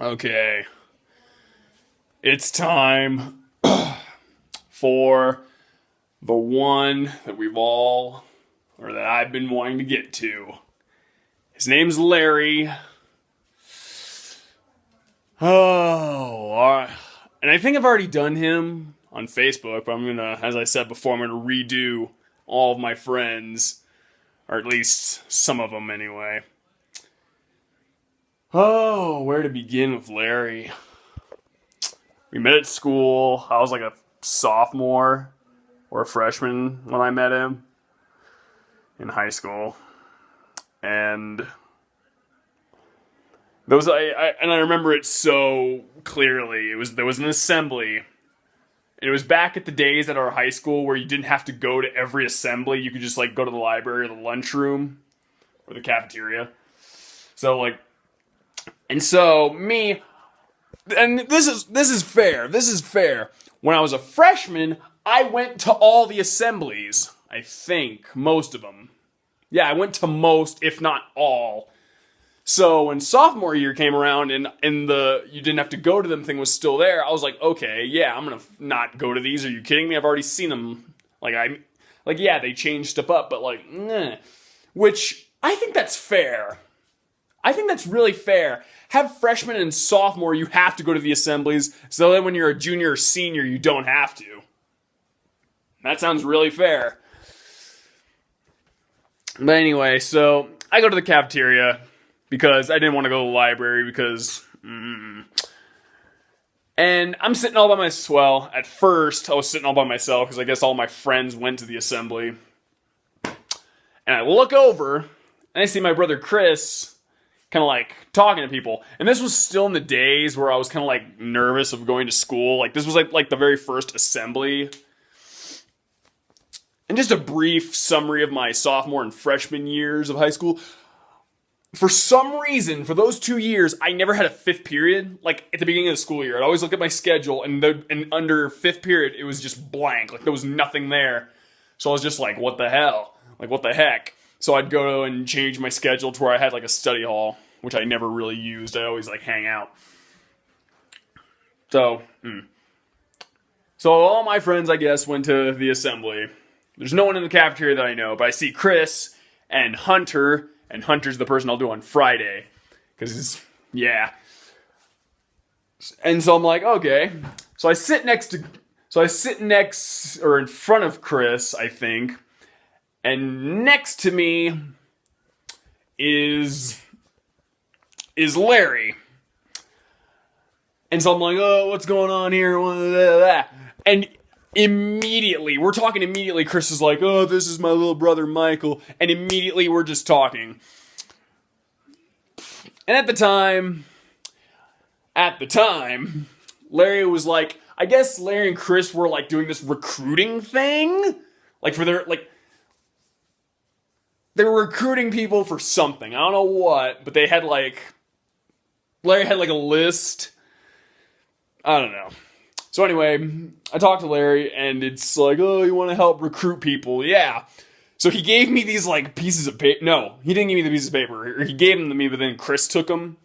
Okay, it's time for the one that that I've been wanting to get to. His name's Larry. Oh, all right. And I think I've already done him on Facebook, but I'm gonna, as I said before, I'm gonna redo all of my friends, or at least some of them anyway. Oh, where to begin with Larry? We met at school. I was like a sophomore or a freshman when I met him in high school. And I remember it so clearly. There was an assembly. And it was back at the days at our high school where you didn't have to go to every assembly. You could just like go to the library or the lunchroom or the cafeteria. This is fair. This is fair. When I was a freshman, I went to all the assemblies. I think most of them. Yeah, I went to most, if not all. So when sophomore year came around and you didn't have to go to them thing was still there, I was like, okay, yeah, I'm gonna not go to these. Are you kidding me? I've already seen them. Yeah, they changed stuff up, but which I think that's fair. I think that's really fair. Have freshman and sophomore, you have to go to the assemblies, so that when you're a junior or senior, you don't have to. That sounds really fair. But anyway, so I go to the cafeteria because I didn't want to go to the library and I'm sitting all by myself. Well, at first, I was sitting all by myself because I guess all my friends went to the assembly. And I look over, and I see my brother Chris kind of like talking to people. And this was still in the days where I was kind of like nervous of going to school. Like this was like the very first assembly. And just a brief summary of my sophomore and freshman years of high school. For some reason, for those 2 years, I never had a fifth period. Like at the beginning of the school year, I'd always look at my schedule and under fifth period, it was just blank. Like there was nothing there. So I was just like, what the hell? Like what the heck? So I'd go and change my schedule to where I had like a study hall, which I never really used. I always like hang out. So all my friends, I guess, went to the assembly. There's no one in the cafeteria that I know, but I see Chris and Hunter, and Hunter's the person I'll do on Friday. And so I'm like, okay. So I sit in front of Chris, I think. And next to me is Larry. And so I'm like, oh, what's going on here? And immediately, Chris is like, oh, this is my little brother Michael. And immediately we're just talking. And at the time, Larry was like, I guess Larry and Chris were like doing this recruiting thing. They were recruiting people for something. I don't know what, but Larry had like a list. I don't know. So anyway, I talked to Larry and it's like, oh, you want to help recruit people? Yeah. So he gave me these like pieces of paper. No, he didn't give me the pieces of paper. He gave them to me, but then Chris took them.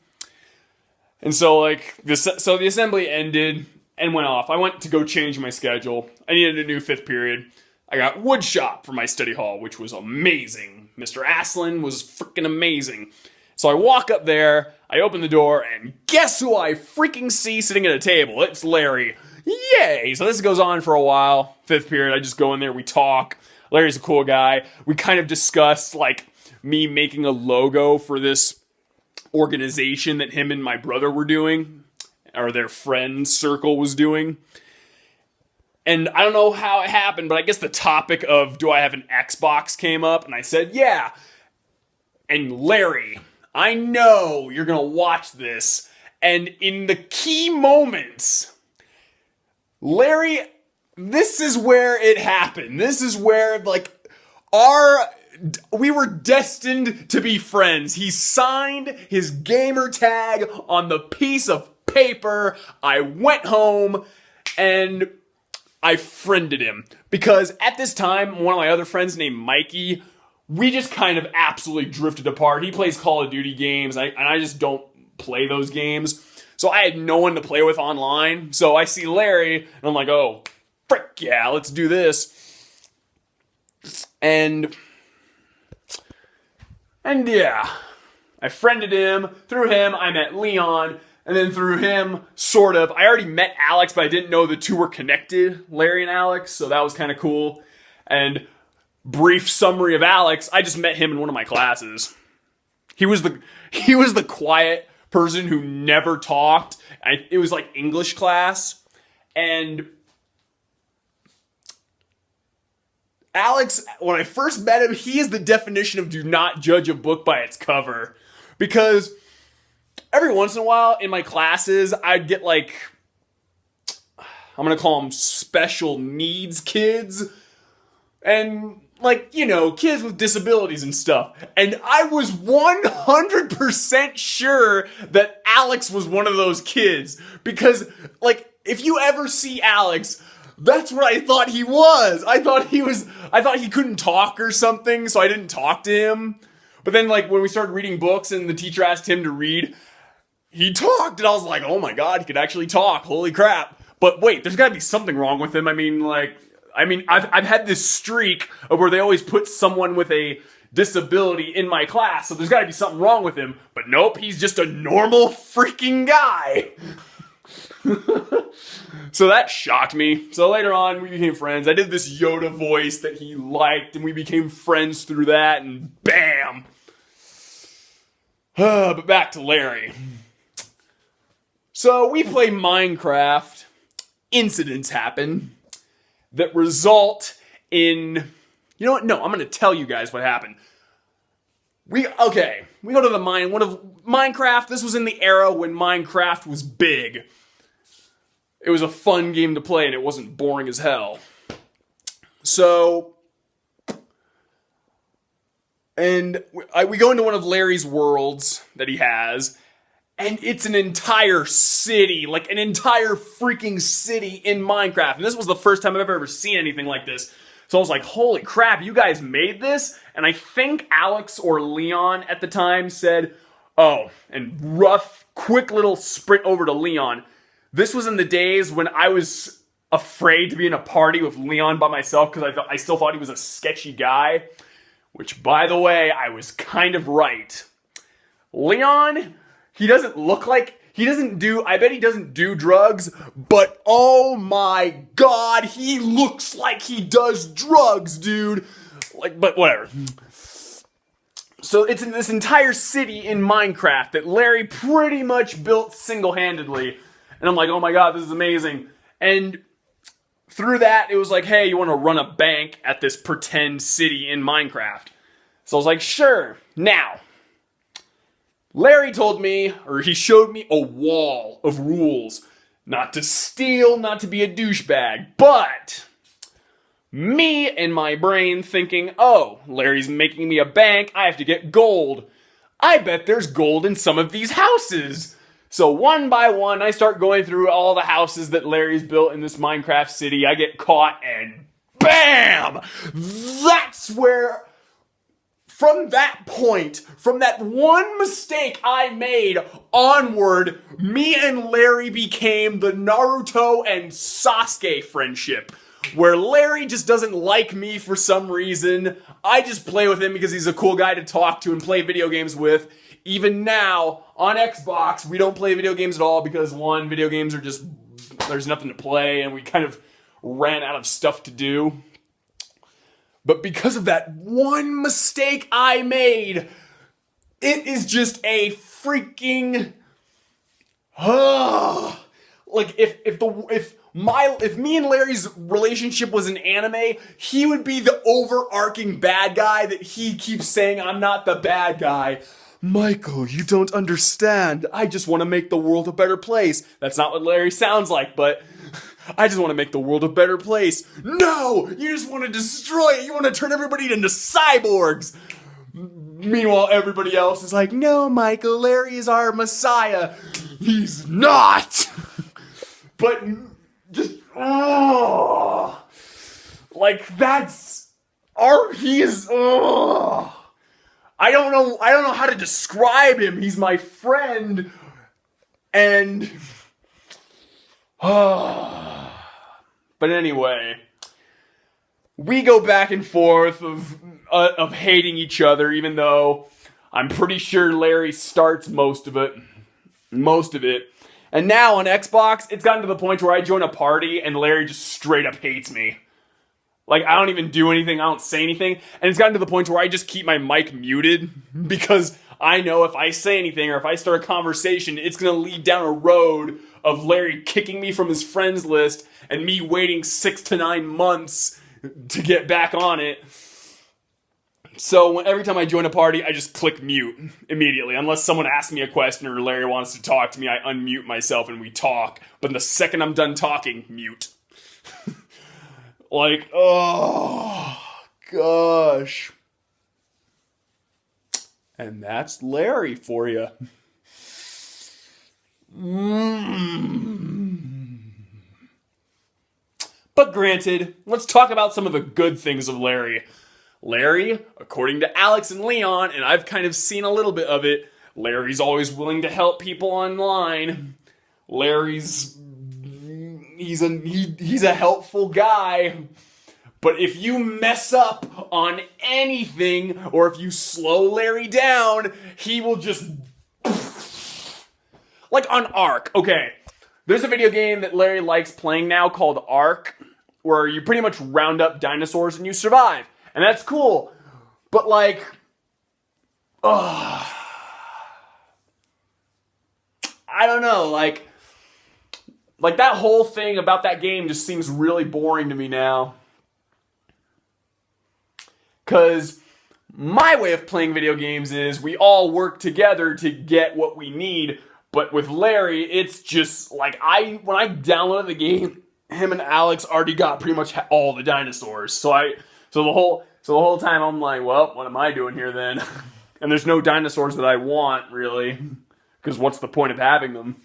And so the assembly ended and went off. I went to go change my schedule. I needed a new fifth period. I got wood shop for my study hall, which was amazing. Mr. Aslan was freaking amazing. So I walk up there, I open the door, and guess who I freaking see sitting at a table? It's Larry. Yay! So this goes on for a while. Fifth period, I just go in there, we talk. Larry's a cool guy. We kind of discussed, like, me making a logo for this organization that him and my brother were doing, or their friend circle was doing. And I don't know how it happened, but I guess the topic of do I have an Xbox came up, and I said, yeah. And Larry, I know you're going to watch this, and in the key moments, Larry, this is where it happened. This is where, like, we were destined to be friends. He signed his gamer tag on the piece of paper. I went home, and I friended him. Because at this time, one of my other friends named Mikey, we just kind of absolutely drifted apart. He plays Call of Duty games, and I just don't play those games. So I had no one to play with online. So I see Larry, and I'm like, oh, frick yeah, let's do this. And yeah, I friended him. Through him, I met Leon. And then through him, sort of, I already met Alex, but I didn't know the two were connected, Larry and Alex. So that was kind of cool. And brief summary of Alex, I just met him in one of my classes. He was the quiet person who never talked. It was like English class. And Alex, when I first met him, he is the definition of do not judge a book by its cover. Because every once in a while in my classes, I'd get like, I'm going to call them special needs kids. And like, you know, kids with disabilities and stuff. And I was 100% sure that Alex was one of those kids. Because, like, if you ever see Alex, that's what I thought he was. I thought he couldn't talk or something, so I didn't talk to him. But then, like, when we started reading books and the teacher asked him to read, he talked, and I was like, oh my god, he could actually talk. Holy crap. But wait, there's gotta be something wrong with him. I've had this streak of where they always put someone with a disability in my class, so there's got to be something wrong with him. But nope, he's just a normal freaking guy. So that shocked me. So later on, we became friends. I did this Yoda voice that he liked, and we became friends through that, and bam! But back to Larry. So we play Minecraft. Incidents happen that result in, you know what? No, I'm going to tell you guys what happened. We go to the mine. One of Minecraft. This was in the era when Minecraft was big. It was a fun game to play, and it wasn't boring as hell. So, and we go into one of Larry's worlds that he has, and it's an entire city, like an entire freaking city in Minecraft. And this was the first time I've ever seen anything like this. So I was like, holy crap, you guys made this? And I think Alex or Leon at the time said, oh, and quick little sprint over to Leon. This was in the days when I was afraid to be in a party with Leon by myself because I still thought he was a sketchy guy. Which, by the way, I was kind of right. Leon, he doesn't look like, I bet he doesn't do drugs, but oh my god, he looks like he does drugs, dude. Like, but whatever. So it's in this entire city in Minecraft that Larry pretty much built single-handedly. And I'm like, oh my god, this is amazing. And through that, it was like, hey, you want to run a bank at this pretend city in Minecraft? So I was like, sure. Now, Larry told me, or he showed me a wall of rules. Not to steal, not to be a douchebag, but me and my brain thinking, oh, Larry's making me a bank, I have to get gold. I bet there's gold in some of these houses. So one by one, I start going through all the houses that Larry's built in this Minecraft city. I get caught and BAM! That's where, from that point, from that one mistake I made onward, me and Larry became the Naruto and Sasuke friendship. Where Larry just doesn't like me for some reason. I just play with him because he's a cool guy to talk to and play video games with. Even now, on Xbox, we don't play video games at all because, one, video games are just, there's nothing to play, and we kind of ran out of stuff to do. But because of that one mistake I made, it is just a freaking, like, if me and Larry's relationship was an anime, he would be the overarching bad guy that he keeps saying, I'm not the bad guy. Michael, you don't understand. I just want to make the world a better place. That's not what Larry sounds like, but I just want to make the world a better place. No! You just want to destroy it. You want to turn everybody into cyborgs. Meanwhile, everybody else is like, no, Michael, Larry is our messiah. He's not! But just, like, that's, he is, I don't know how to describe him. He's my friend. And but anyway, we go back and forth of hating each other, even though I'm pretty sure Larry starts most of it. And now on Xbox, it's gotten to the point where I join a party and Larry just straight up hates me. Like, I don't even do anything, I don't say anything, and it's gotten to the point where I just keep my mic muted because I know if I say anything or if I start a conversation, it's gonna lead down a road of Larry kicking me from his friends list and me waiting 6 to 9 months to get back on it. So every time I join a party, I just click mute immediately. Unless someone asks me a question or Larry wants to talk to me, I unmute myself and we talk. But the second I'm done talking, mute. Like, oh, gosh. And that's Larry for you. But granted, let's talk about some of the good things of Larry. Larry, according to Alex and Leon, and I've kind of seen a little bit of it, Larry's always willing to help people online. He's a helpful guy. But if you mess up on anything, or if you slow Larry down, he will just... Like on Ark, okay. There's a video game that Larry likes playing now called Ark, where you pretty much round up dinosaurs and you survive. And that's cool. But like... I don't know, like that whole thing about that game just seems really boring to me now. Because my way of playing video games is we all work together to get what we need. But with Larry, it's just like when I downloaded the game, him and Alex already got pretty much all the dinosaurs. So the whole time I'm like, well, what am I doing here then? And there's no dinosaurs that I want, really. Because what's the point of having them?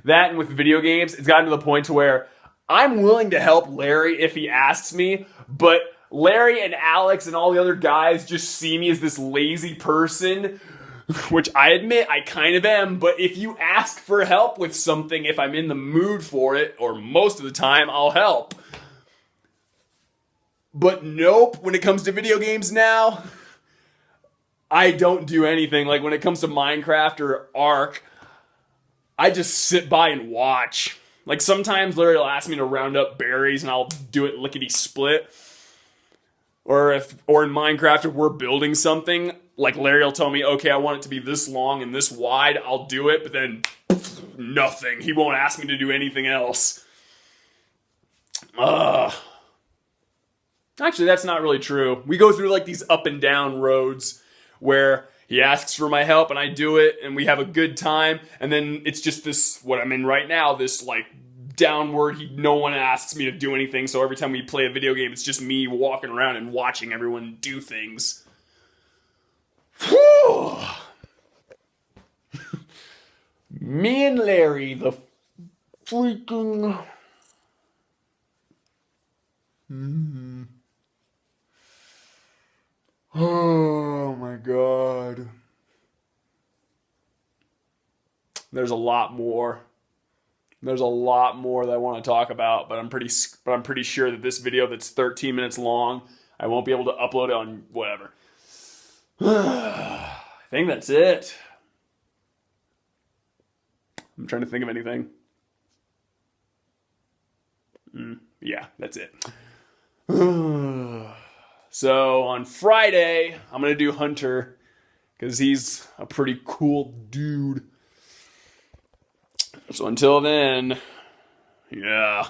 That and with video games, it's gotten to the point to where I'm willing to help Larry if he asks me, but Larry and Alex and all the other guys just see me as this lazy person, which I admit I kind of am, but if you ask for help with something, if I'm in the mood for it, or most of the time, I'll help. But nope, when it comes to video games now, I don't do anything. Like when it comes to Minecraft or Ark, I just sit by and watch. Like sometimes Larry will ask me to round up berries and I'll do it lickety-split. Or in Minecraft, if we're building something, like Larry will tell me, okay, I want it to be this long and this wide, I'll do it, but then nothing. He won't ask me to do anything else. Actually, that's not really true. We go through like these up and down roads where he asks for my help and I do it and we have a good time, and then it's just this, what I'm in right now, this like downward, no one asks me to do anything, so every time we play a video game, it's just me walking around and watching everyone do things. Whew. Me and Larry, the freaking... Oh my god. There's a lot more. There's a lot more that I want to talk about, but I'm pretty sure that this video that's 13 minutes long, I won't be able to upload it on whatever. I think that's it. I'm trying to think of anything. Yeah, that's it. So on Friday, I'm going to do Hunter because he's a pretty cool dude. So until then, yeah.